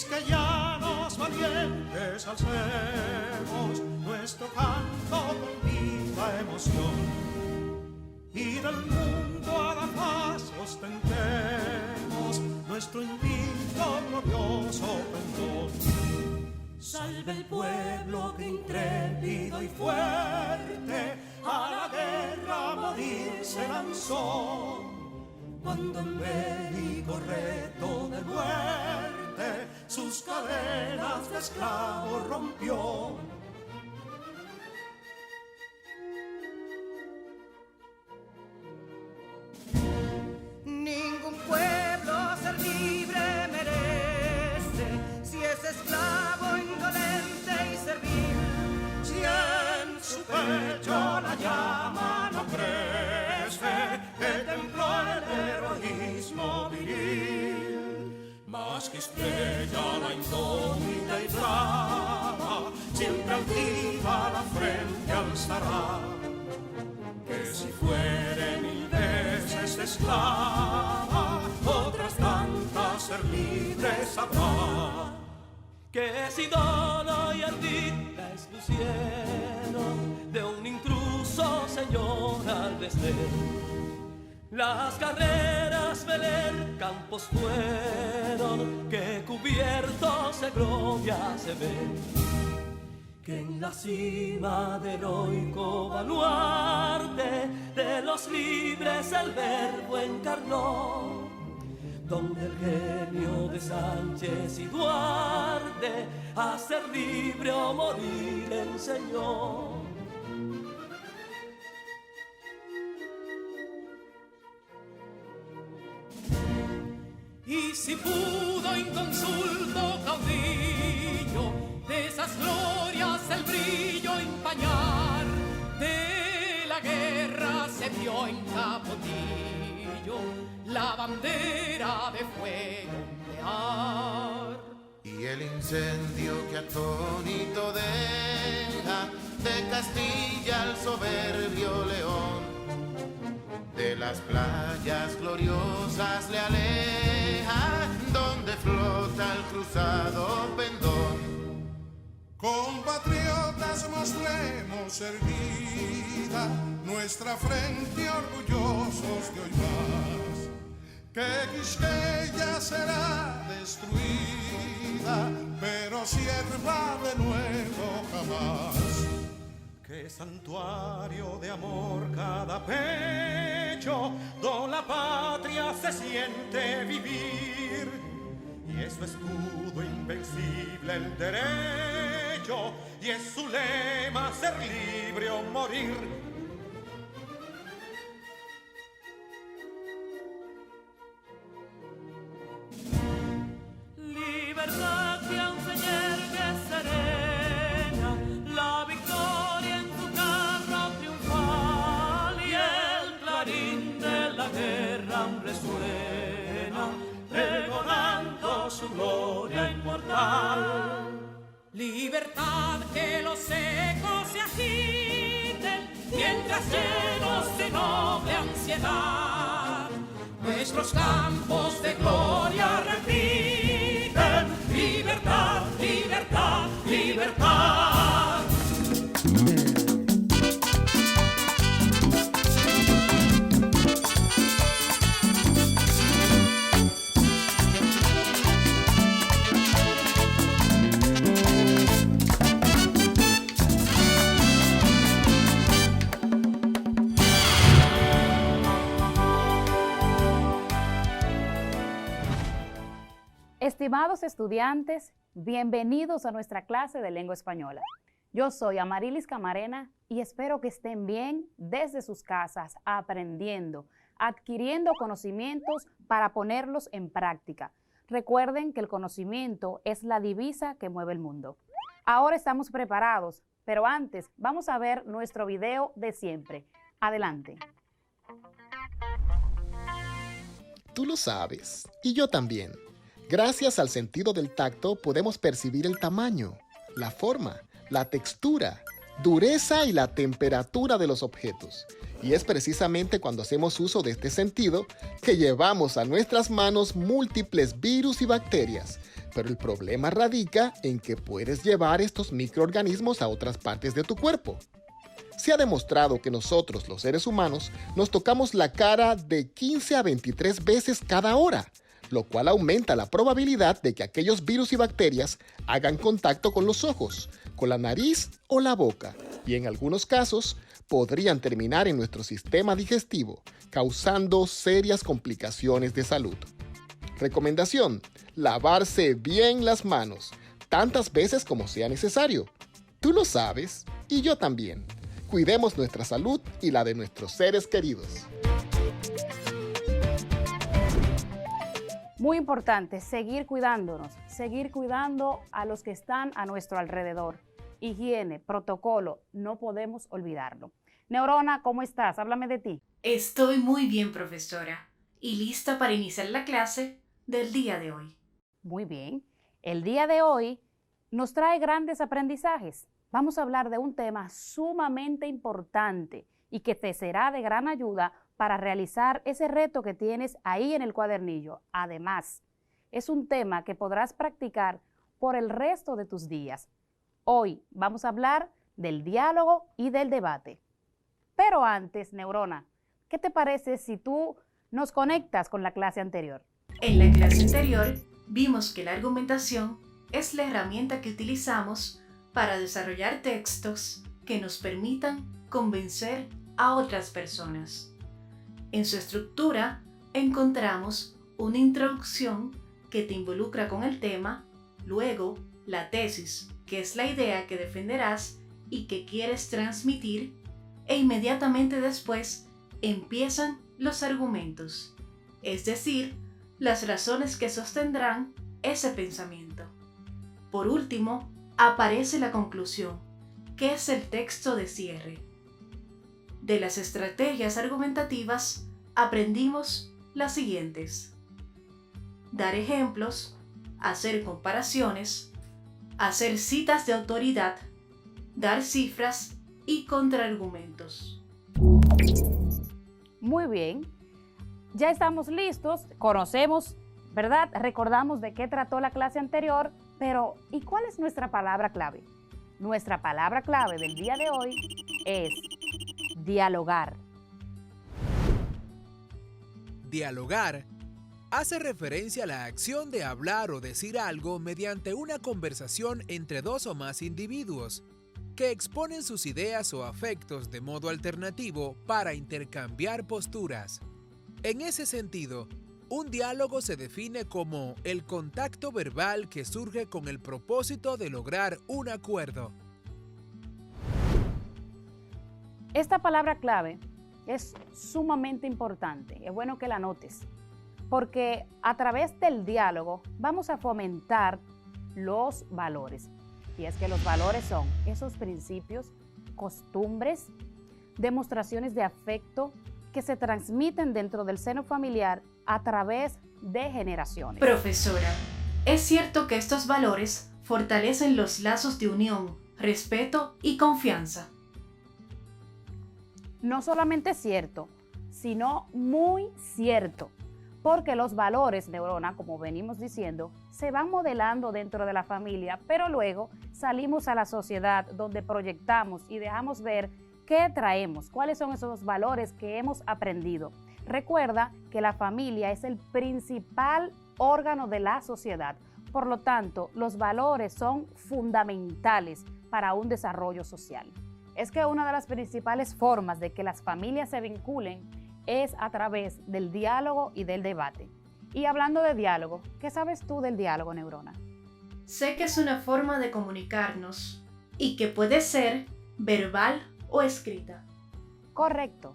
quisqueyanos valientes alcemos nuestro canto con viva emoción, y del mundo a la paz ostentemos nuestro invicto glorioso pendón. Salve el pueblo que intrépido y fuerte a la guerra a morir se lanzó, cuando en bélico reto de muerte sus cadenas de esclavos rompió. Ningún pueblo ser libre merece si es esclavo, indolente y servil. Si en su pecho la llama no crece, el templo el heroísmo viril. Más que estrella la indómita y flama, siempre altiva la frente alzará. Que si fuere mil veces esclava, otras tantas ser libres habrá. Que si dono y ardid la expusieron de un intruso señor al desdén. Las carreras veler campos fueron, que cubiertos de gloria se ven. Que en la cima del heroico baluarte de los libres el verbo encarnó, donde el genio de Sánchez y Duarte a ser libre o morir enseñó. Y si pudo inconsulto caudillo de esas glorias el brillo empañar, de la guerra se vio en Capotillo la bandera de fuego ondear. Y el incendio que atónito deja de Castilla al soberbio león, de las playas gloriosas le aleja, donde flota el cruzado pendón. Compatriotas, mostremos erguida nuestra frente orgullosos de hoy más, que Quisqueya será destruida, pero sierva de nuevo jamás. Que santuario de amor cada pecho, donde la patria se siente vivir, y es su escudo invencible el derecho, y es su lema ser libre o morir. Libertad que aún se yergue serena, la victoria en tu carro triunfal, y el clarín de la guerra aún resuena, pregonando su gloria inmortal. Libertad, que los ecos se agiten mientras llenos de noble ansiedad nuestros campos de gloria repiten. Libertad, libertad, libertad. Estimados estudiantes, bienvenidos a nuestra clase de lengua española. Yo soy Amarilis Camarena y espero que estén bien desde sus casas, aprendiendo, adquiriendo conocimientos para ponerlos en práctica. Recuerden que el conocimiento es la divisa que mueve el mundo. Ahora estamos preparados, pero antes vamos a ver nuestro video de siempre. Adelante. Tú lo sabes, y yo también. Gracias al sentido del tacto podemos percibir el tamaño, la forma, la textura, dureza y la temperatura de los objetos. Y es precisamente cuando hacemos uso de este sentido que llevamos a nuestras manos múltiples virus y bacterias, pero el problema radica en que puedes llevar estos microorganismos a otras partes de tu cuerpo. Se ha demostrado que nosotros, los seres humanos, nos tocamos la cara de 15 a 23 veces cada hora, lo cual aumenta la probabilidad de que aquellos virus y bacterias hagan contacto con los ojos, con la nariz o la boca, y en algunos casos podrían terminar en nuestro sistema digestivo, causando serias complicaciones de salud. Recomendación: lavarse bien las manos, tantas veces como sea necesario. Tú lo sabes, y yo también. Cuidemos nuestra salud y la de nuestros seres queridos. Muy importante, seguir cuidándonos, seguir cuidando a los que están a nuestro alrededor. Higiene, protocolo, no podemos olvidarlo. Neurona, ¿cómo estás? Háblame de ti. Estoy muy bien, profesora, y lista para iniciar la clase del día de hoy. Muy bien. El día de hoy nos trae grandes aprendizajes. Vamos a hablar de un tema sumamente importante y que te será de gran ayuda para realizar ese reto que tienes ahí en el cuadernillo. Además, es un tema que podrás practicar por el resto de tus días. Hoy vamos a hablar del diálogo y del debate. Pero antes, Neurona, ¿qué te parece si tú nos conectas con la clase anterior? En la clase anterior vimos que la argumentación es la herramienta que utilizamos para desarrollar textos que nos permitan convencer a otras personas. En su estructura encontramos una introducción que te involucra con el tema, luego la tesis, que es la idea que defenderás y que quieres transmitir, e inmediatamente después empiezan los argumentos, es decir, las razones que sostendrán ese pensamiento. Por último, aparece la conclusión, que es el texto de cierre. De las estrategias argumentativas aprendimos las siguientes: dar ejemplos, hacer comparaciones, hacer citas de autoridad, dar cifras y contraargumentos. Muy bien. Ya estamos listos, conocemos, ¿verdad? Recordamos de qué trató la clase anterior, pero ¿y cuál es nuestra palabra clave? Nuestra palabra clave del día de hoy es dialogar. Dialogar hace referencia a la acción de hablar o decir algo mediante una conversación entre dos o más individuos que exponen sus ideas o afectos de modo alternativo para intercambiar posturas. En ese sentido, un diálogo se define como el contacto verbal que surge con el propósito de lograr un acuerdo. Esta palabra clave es sumamente importante, es bueno que la notes, porque a través del diálogo vamos a fomentar los valores. Y es que los valores son esos principios, costumbres, demostraciones de afecto que se transmiten dentro del seno familiar a través de generaciones. Profesora, es cierto que estos valores fortalecen los lazos de unión, respeto y confianza. No solamente cierto, sino muy cierto, porque los valores, Neurona, como venimos diciendo, se van modelando dentro de la familia, pero luego salimos a la sociedad donde proyectamos y dejamos ver qué traemos, cuáles son esos valores que hemos aprendido. Recuerda que la familia es el principal órgano de la sociedad, por lo tanto, los valores son fundamentales para un desarrollo social. Es que una de las principales formas de que las familias se vinculen es a través del diálogo y del debate. Y hablando de diálogo, ¿qué sabes tú del diálogo, Neurona? Sé que es una forma de comunicarnos y que puede ser verbal o escrita. Correcto.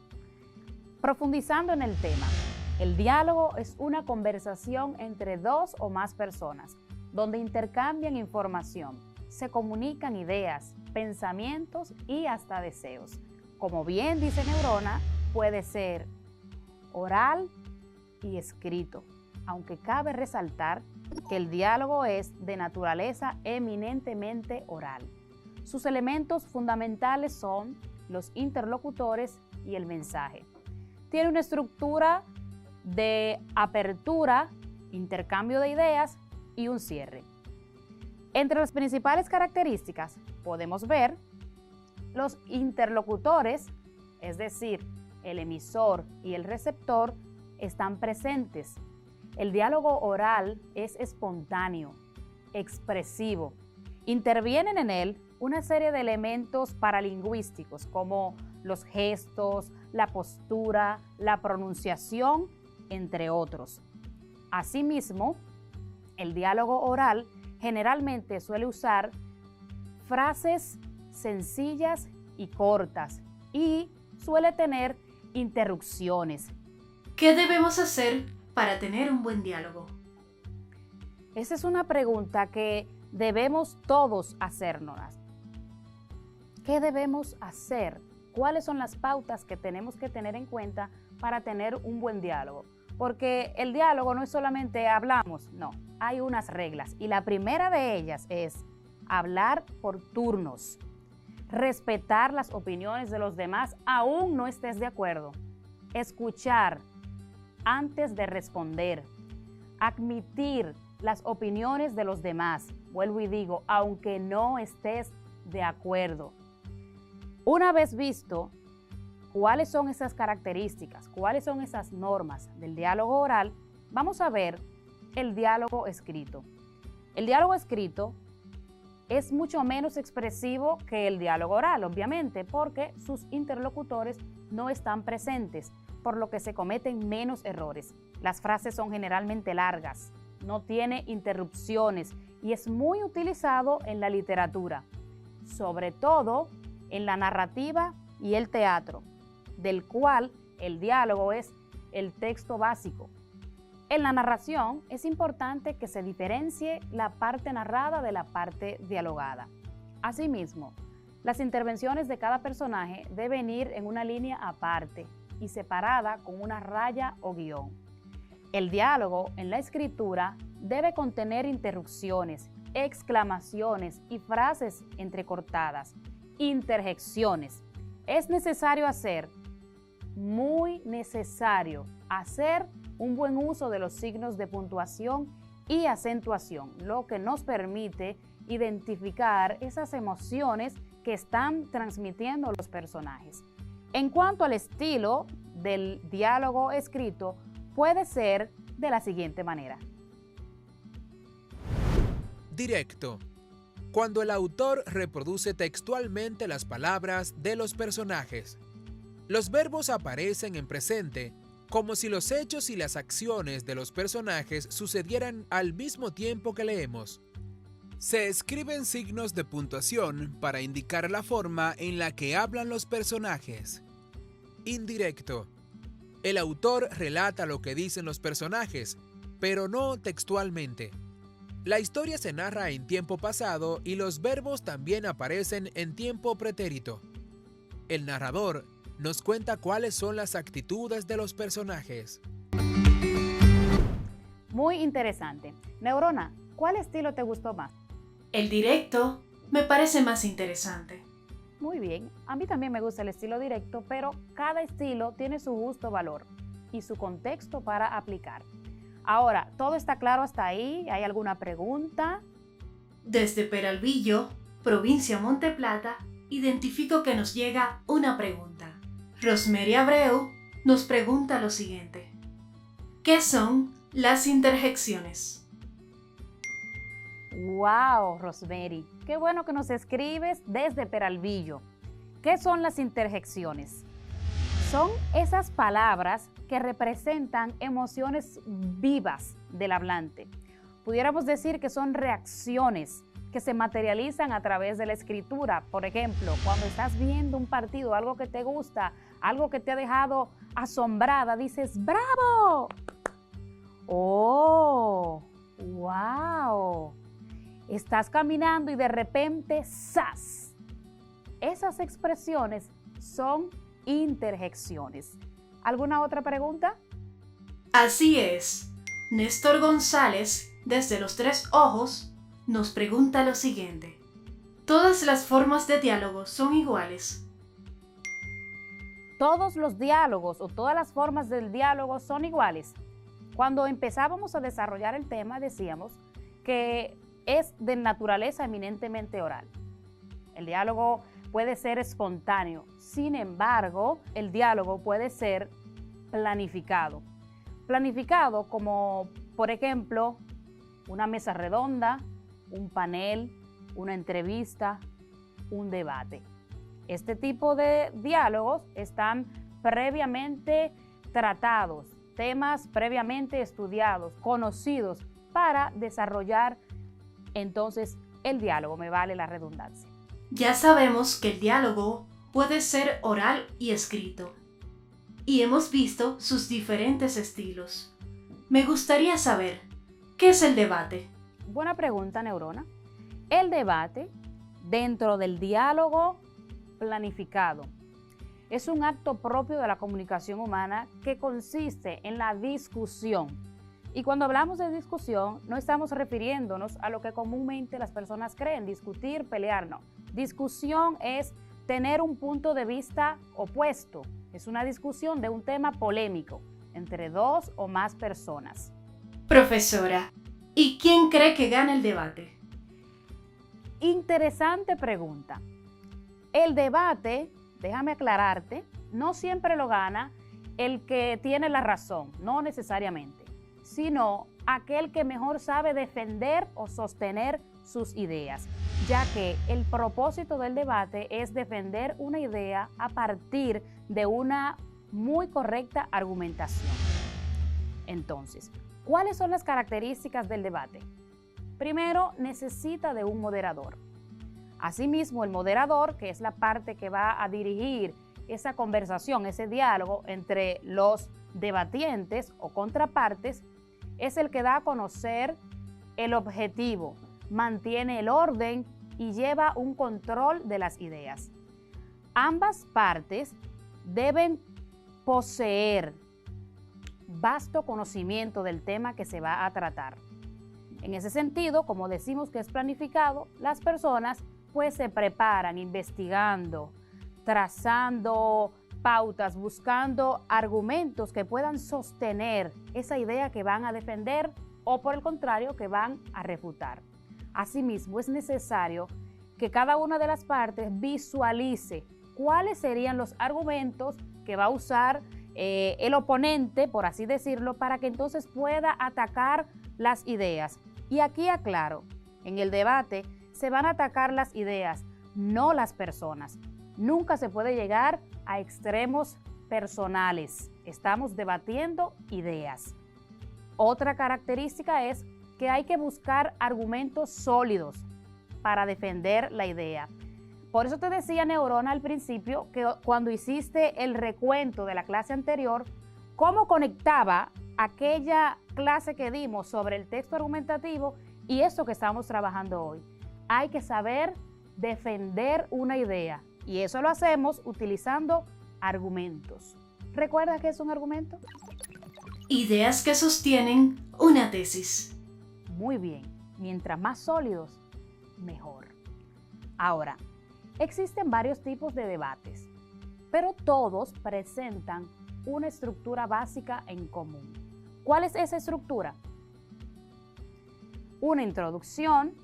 Profundizando en el tema, el diálogo es una conversación entre dos o más personas, donde intercambian información, se comunican ideas, pensamientos y hasta deseos. Como bien dice Neurona, puede ser oral y escrito, aunque cabe resaltar que el diálogo es de naturaleza eminentemente oral. Sus elementos fundamentales son los interlocutores y el mensaje. Tiene una estructura de apertura, intercambio de ideas y un cierre. Entre las principales características podemos ver los interlocutores, es decir, el emisor y el receptor, están presentes. El diálogo oral es espontáneo, expresivo. Intervienen en él una serie de elementos paralingüísticos como los gestos, la postura, la pronunciación, entre otros. Asimismo, el diálogo oral generalmente suele usar frases sencillas y cortas y suele tener interrupciones. ¿Qué debemos hacer para tener un buen diálogo? Esa es una pregunta que debemos todos hacernos. ¿Qué debemos hacer? ¿Cuáles son las pautas que tenemos que tener en cuenta para tener un buen diálogo? Porque el diálogo no es solamente hablamos, no, hay unas reglas. Y la primera de ellas es hablar por turnos, respetar las opiniones de los demás, aún no estés de acuerdo, escuchar antes de responder, admitir las opiniones de los demás, vuelvo y digo, aunque no estés de acuerdo. Una vez visto cuáles son esas características, cuáles son esas normas del diálogo oral, vamos a ver el diálogo escrito. El diálogo escrito es mucho menos expresivo que el diálogo oral, obviamente, porque sus interlocutores no están presentes, por lo que se cometen menos errores. Las frases son generalmente largas, no tiene interrupciones y es muy utilizado en la literatura, sobre todo en la narrativa y el teatro, del cual el diálogo es el texto básico. En la narración es importante que se diferencie la parte narrada de la parte dialogada. Asimismo, las intervenciones de cada personaje deben ir en una línea aparte y separada con una raya o guión. El diálogo en la escritura debe contener interrupciones, exclamaciones y frases entrecortadas, interjecciones. Es necesario muy necesario hacer un buen uso de los signos de puntuación y acentuación, lo que nos permite identificar esas emociones que están transmitiendo los personajes. En cuanto al estilo del diálogo escrito, puede ser de la siguiente manera. Directo. Cuando el autor reproduce textualmente las palabras de los personajes. Los verbos aparecen en presente, como si los hechos y las acciones de los personajes sucedieran al mismo tiempo que leemos. Se escriben signos de puntuación para indicar la forma en la que hablan los personajes. Indirecto. El autor relata lo que dicen los personajes, pero no textualmente. La historia se narra en tiempo pasado y los verbos también aparecen en tiempo pretérito. El narrador nos cuenta cuáles son las actitudes de los personajes. Muy interesante. Neurona, ¿cuál estilo te gustó más? El directo me parece más interesante. Muy bien, a mí también me gusta el estilo directo, pero cada estilo tiene su justo valor y su contexto para aplicar. Ahora, ¿todo está claro hasta ahí? ¿Hay alguna pregunta? Desde Peralvillo, provincia Monte Plata, identifico que nos llega una pregunta. Rosemary Abreu nos pregunta lo siguiente. ¿Qué son las interjecciones? ¡Wow, Rosemary! ¡Qué bueno que nos escribes desde Peralvillo! ¿Qué son las interjecciones? Son esas palabras que representan emociones vivas del hablante. Pudiéramos decir que son reacciones que se materializan a través de la escritura. Por ejemplo, cuando estás viendo un partido, algo que te gusta, algo que te ha dejado asombrada, dices ¡bravo! ¡Oh! ¡Wow! Estás caminando y de repente ¡zas! Esas expresiones son interjecciones. ¿Alguna otra pregunta? Así es. Néstor González, desde Los Tres Ojos, nos pregunta lo siguiente. ¿Todas las formas de diálogo son iguales? ¿Todos los diálogos o todas las formas del diálogo son iguales? Cuando empezábamos a desarrollar el tema decíamos que es de naturaleza eminentemente oral. El diálogo puede ser espontáneo, sin embargo, el diálogo puede ser planificado. Planificado como, por ejemplo, una mesa redonda, un panel, una entrevista, un debate. Este tipo de diálogos están previamente tratados, temas previamente estudiados, conocidos, para desarrollar entonces el diálogo, me vale la redundancia. Ya sabemos que el diálogo puede ser oral y escrito, y hemos visto sus diferentes estilos. Me gustaría saber, ¿qué es el debate? Buena pregunta, Neurona. El debate, dentro del diálogo planificado, es un acto propio de la comunicación humana que consiste en la discusión. Y cuando hablamos de discusión, no estamos refiriéndonos a lo que comúnmente las personas creen, discutir, pelear, no. Discusión es tener un punto de vista opuesto. Es una discusión de un tema polémico entre dos o más personas. Profesora, ¿y quién cree que gana el debate? Interesante pregunta. El debate, déjame aclararte, no siempre lo gana el que tiene la razón, no necesariamente, sino aquel que mejor sabe defender o sostener sus ideas, ya que el propósito del debate es defender una idea a partir de una muy correcta argumentación. Entonces, ¿cuáles son las características del debate? Primero, necesita de un moderador. Asimismo, el moderador, que es la parte que va a dirigir esa conversación, ese diálogo entre los debatientes o contrapartes, es el que da a conocer el objetivo, mantiene el orden y lleva un control de las ideas. Ambas partes deben poseer vasto conocimiento del tema que se va a tratar. En ese sentido, como decimos que es planificado, las personas pues se preparan investigando, trazando pautas, buscando argumentos que puedan sostener esa idea que van a defender o por el contrario que van a refutar. Asimismo, es necesario que cada una de las partes visualice cuáles serían los argumentos que va a usar el oponente, por así decirlo, para que entonces pueda atacar las ideas. Y aquí aclaro, en el debate se van a atacar las ideas, no las personas. Nunca se puede llegar a extremos personales. Estamos debatiendo ideas. Otra característica es que hay que buscar argumentos sólidos para defender la idea. Por eso te decía, Neurona, al principio, que cuando hiciste el recuento de la clase anterior, cómo conectaba aquella clase que dimos sobre el texto argumentativo y eso que estamos trabajando hoy. Hay que saber defender una idea y eso lo hacemos utilizando argumentos. ¿Recuerda qué es un argumento? Ideas que sostienen una tesis. Muy bien, mientras más sólidos, mejor. Ahora, existen varios tipos de debates, pero todos presentan una estructura básica en común. ¿Cuál es esa estructura? Una introducción,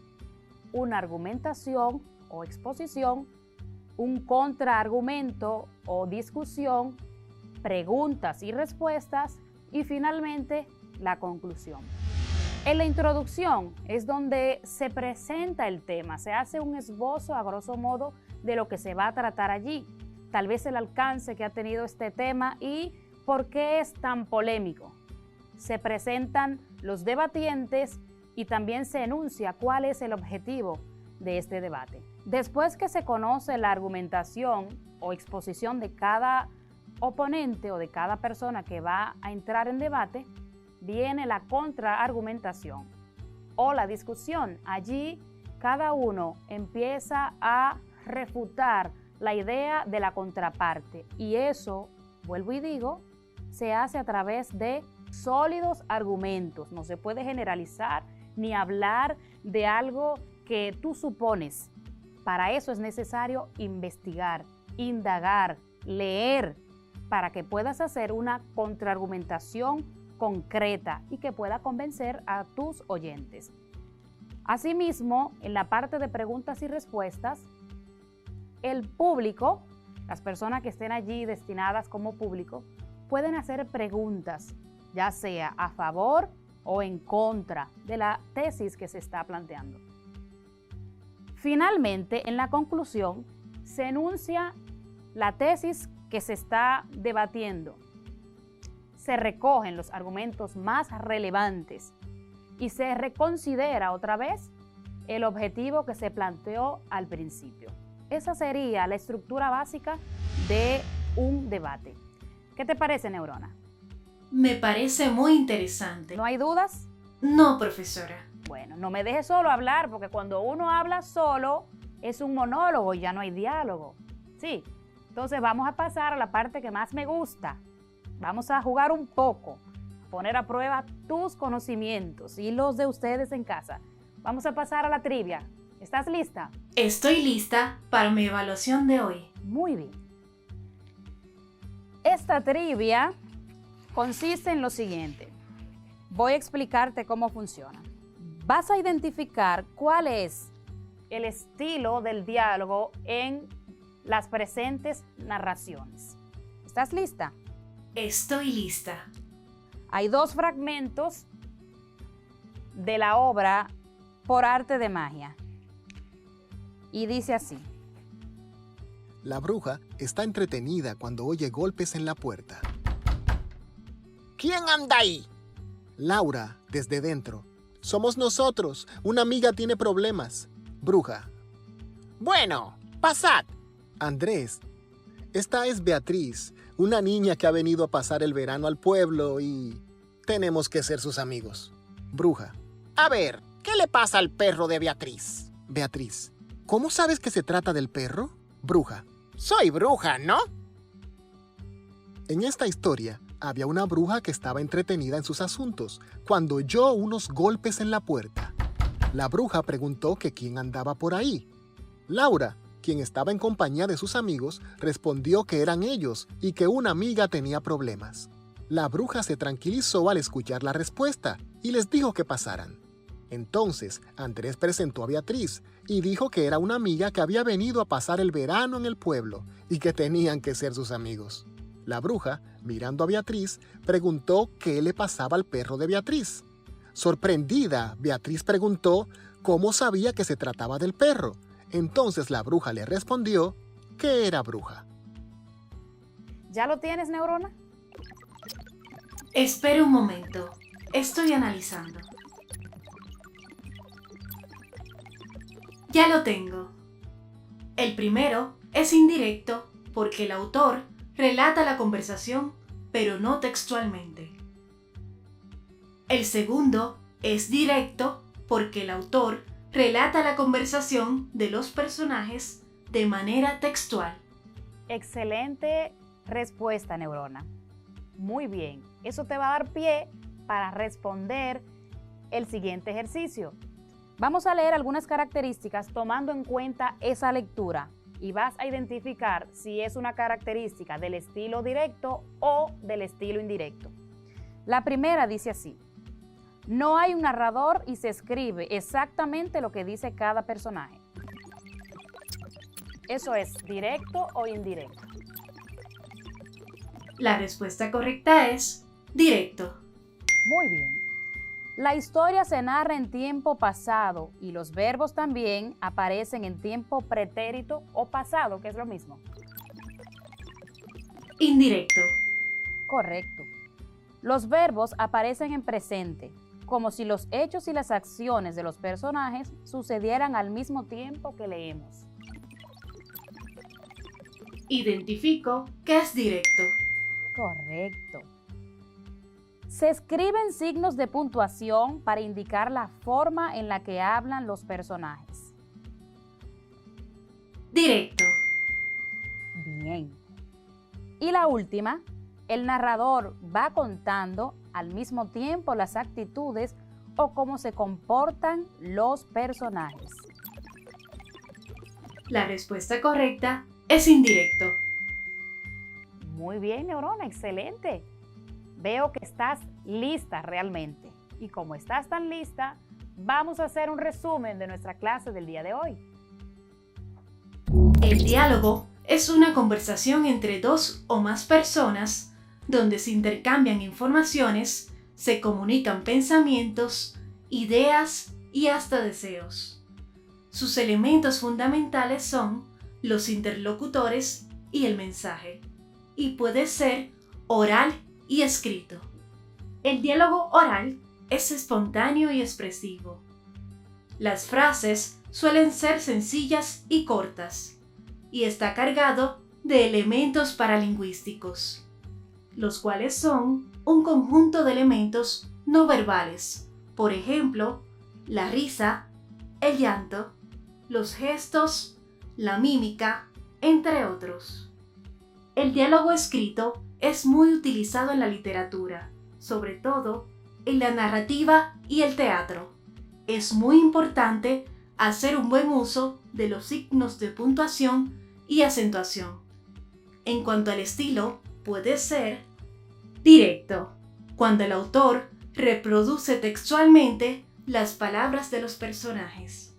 una argumentación o exposición, un contraargumento o discusión, preguntas y respuestas y finalmente la conclusión. En la introducción es donde se presenta el tema, se hace un esbozo a grosso modo de lo que se va a tratar allí, tal vez el alcance que ha tenido este tema y por qué es tan polémico. Se presentan los debatientes y también se enuncia cuál es el objetivo de este debate. Después que se conoce la argumentación o exposición de cada oponente o de cada persona que va a entrar en debate, viene la contraargumentación o la discusión. Allí cada uno empieza a refutar la idea de la contraparte y eso, vuelvo y digo, se hace a través de sólidos argumentos. No se puede generalizar ni hablar de algo que tú supones. Para eso es necesario investigar, indagar, leer, para que puedas hacer una contraargumentación concreta y que pueda convencer a tus oyentes. Asimismo, en la parte de preguntas y respuestas, el público, las personas que estén allí destinadas como público, pueden hacer preguntas, ya sea a favor o en contra de la tesis que se está planteando. Finalmente, en la conclusión, se enuncia la tesis que se está debatiendo. Se recogen los argumentos más relevantes y se reconsidera otra vez el objetivo que se planteó al principio. Esa sería la estructura básica de un debate. ¿Qué te parece, Neurona? Me parece muy interesante. ¿No hay dudas? No, profesora. Bueno, no me dejes solo hablar, porque cuando uno habla solo es un monólogo y ya no hay diálogo. Sí, entonces vamos a pasar a la parte que más me gusta. Vamos a jugar un poco, a poner a prueba tus conocimientos y los de ustedes en casa. Vamos a pasar a la trivia. ¿Estás lista? Estoy lista para mi evaluación de hoy. Muy bien. Esta trivia consiste en lo siguiente. Voy a explicarte cómo funciona. Vas a identificar cuál es el estilo del diálogo en las presentes narraciones. ¿Estás lista? Estoy lista. Hay 2 fragmentos de la obra Por arte de magia. Y dice así. La bruja está entretenida cuando oye golpes en la puerta. ¿Quién anda ahí? Laura, desde dentro. Somos nosotros. Una amiga tiene problemas. Bruja. Bueno, pasad. Andrés. Esta es Beatriz, una niña que ha venido a pasar el verano al pueblo y tenemos que ser sus amigos. Bruja. A ver, ¿qué le pasa al perro de Beatriz? Beatriz. ¿Cómo sabes que se trata del perro? Bruja. Soy bruja, ¿no? En esta historia, había una bruja que estaba entretenida en sus asuntos cuando oyó unos golpes en la puerta. La bruja preguntó que quién andaba por ahí. Laura, quien estaba en compañía de sus amigos, respondió que eran ellos y que una amiga tenía problemas. La bruja se tranquilizó al escuchar la respuesta y les dijo que pasaran. Entonces, Andrés presentó a Beatriz y dijo que era una amiga que había venido a pasar el verano en el pueblo y que tenían que ser sus amigos. La bruja, mirando a Beatriz, preguntó qué le pasaba al perro de Beatriz. Sorprendida, Beatriz preguntó cómo sabía que se trataba del perro. Entonces la bruja le respondió que era bruja. ¿Ya lo tienes, Neurona? Espera un momento. Estoy analizando. Ya lo tengo. El primero es indirecto porque el autor relata la conversación, pero no textualmente. El segundo es directo porque el autor relata la conversación de los personajes de manera textual. Excelente respuesta, Neurona. Muy bien. Eso te va a dar pie para responder el siguiente ejercicio. Vamos a leer algunas características tomando en cuenta esa lectura y vas a identificar si es una característica del estilo directo o del estilo indirecto. La primera dice así: no hay un narrador y se escribe exactamente lo que dice cada personaje. ¿Eso es directo o indirecto? La respuesta correcta es directo. Muy bien. La historia se narra en tiempo pasado y los verbos también aparecen en tiempo pretérito o pasado, que es lo mismo. Indirecto. Correcto. Los verbos aparecen en presente, como si los hechos y las acciones de los personajes sucedieran al mismo tiempo que leemos. Identifico que es directo. Correcto. Se escriben signos de puntuación para indicar la forma en la que hablan los personajes. Directo. Bien. Y la última, el narrador va contando al mismo tiempo las actitudes o cómo se comportan los personajes. La respuesta correcta es indirecto. Muy bien, Neurona, excelente. Veo que estás lista realmente. Y como estás tan lista, vamos a hacer un resumen de nuestra clase del día de hoy. El diálogo es una conversación entre dos o más personas donde se intercambian informaciones, se comunican pensamientos, ideas y hasta deseos. Sus elementos fundamentales son los interlocutores y el mensaje, y puede ser oral y escrito. El diálogo oral es espontáneo y expresivo. Las frases suelen ser sencillas y cortas, y está cargado de elementos paralingüísticos, los cuales son un conjunto de elementos no verbales, por ejemplo, la risa, el llanto, los gestos, la mímica, entre otros. El diálogo escrito es muy utilizado en la literatura, sobre todo en la narrativa y el teatro. Es muy importante hacer un buen uso de los signos de puntuación y acentuación. En cuanto al estilo, puede ser directo, cuando el autor reproduce textualmente las palabras de los personajes.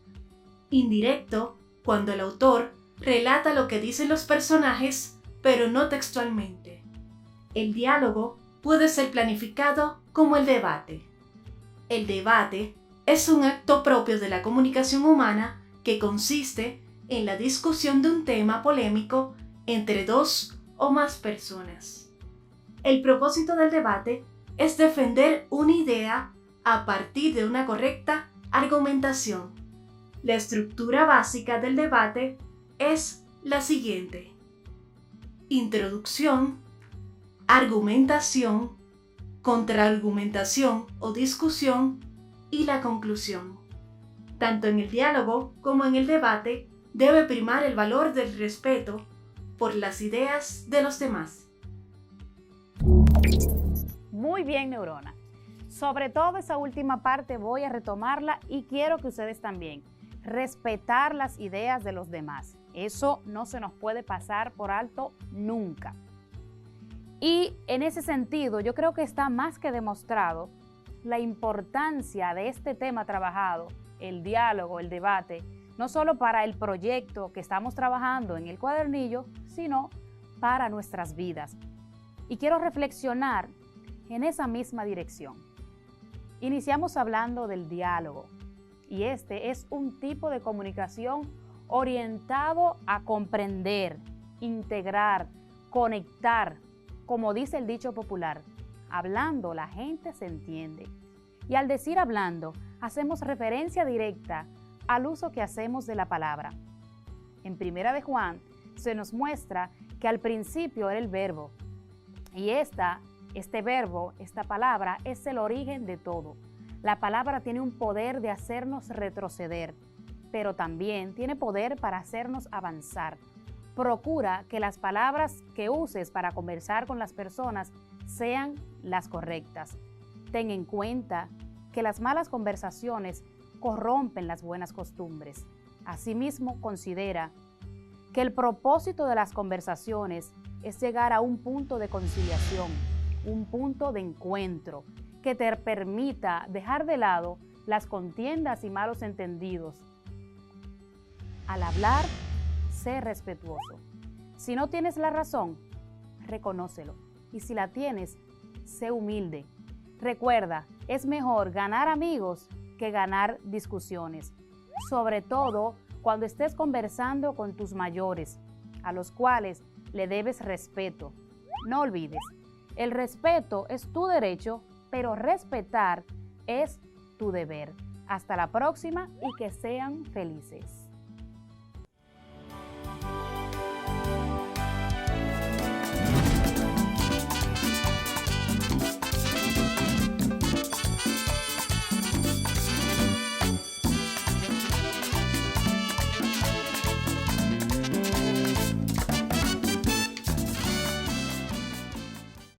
Indirecto, cuando el autor relata lo que dicen los personajes, pero no textualmente. El diálogo puede ser planificado como el debate. El debate es un acto propio de la comunicación humana que consiste en la discusión de un tema polémico entre dos o más personas. El propósito del debate es defender una idea a partir de una correcta argumentación. La estructura básica del debate es la siguiente: introducción, argumentación, contraargumentación o discusión y la conclusión. Tanto en el diálogo como en el debate debe primar el valor del respeto por las ideas de los demás. Muy bien, neurona. Sobre todo esa última parte voy a retomarla y quiero que ustedes también. Respetar las ideas de los demás. Eso no se nos puede pasar por alto nunca. Y en ese sentido, yo creo que está más que demostrado la importancia de este tema trabajado, el diálogo, el debate, no solo para el proyecto que estamos trabajando en el cuadernillo, sino para nuestras vidas. Y quiero reflexionar en esa misma dirección. Iniciamos hablando del diálogo, y este es un tipo de comunicación orientado a comprender, integrar, conectar. Como dice el dicho popular, hablando la gente se entiende. Y al decir hablando, hacemos referencia directa al uso que hacemos de la palabra. En Primera de Juan se nos muestra que al principio era el verbo, y este verbo, esta palabra, es el origen de todo. La palabra tiene un poder de hacernos retroceder, pero también tiene poder para hacernos avanzar. Procura que las palabras que uses para conversar con las personas sean las correctas. Ten en cuenta que las malas conversaciones corrompen las buenas costumbres. Asimismo, considera que el propósito de las conversaciones es llegar a un punto de conciliación, un punto de encuentro que te permita dejar de lado las contiendas y malos entendidos. Al hablar, sé respetuoso. Si no tienes la razón, reconócelo. Y si la tienes, sé humilde. Recuerda, es mejor ganar amigos que ganar discusiones. Sobre todo cuando estés conversando con tus mayores, a los cuales le debes respeto. No olvides, el respeto es tu derecho, pero respetar es tu deber. Hasta la próxima y que sean felices.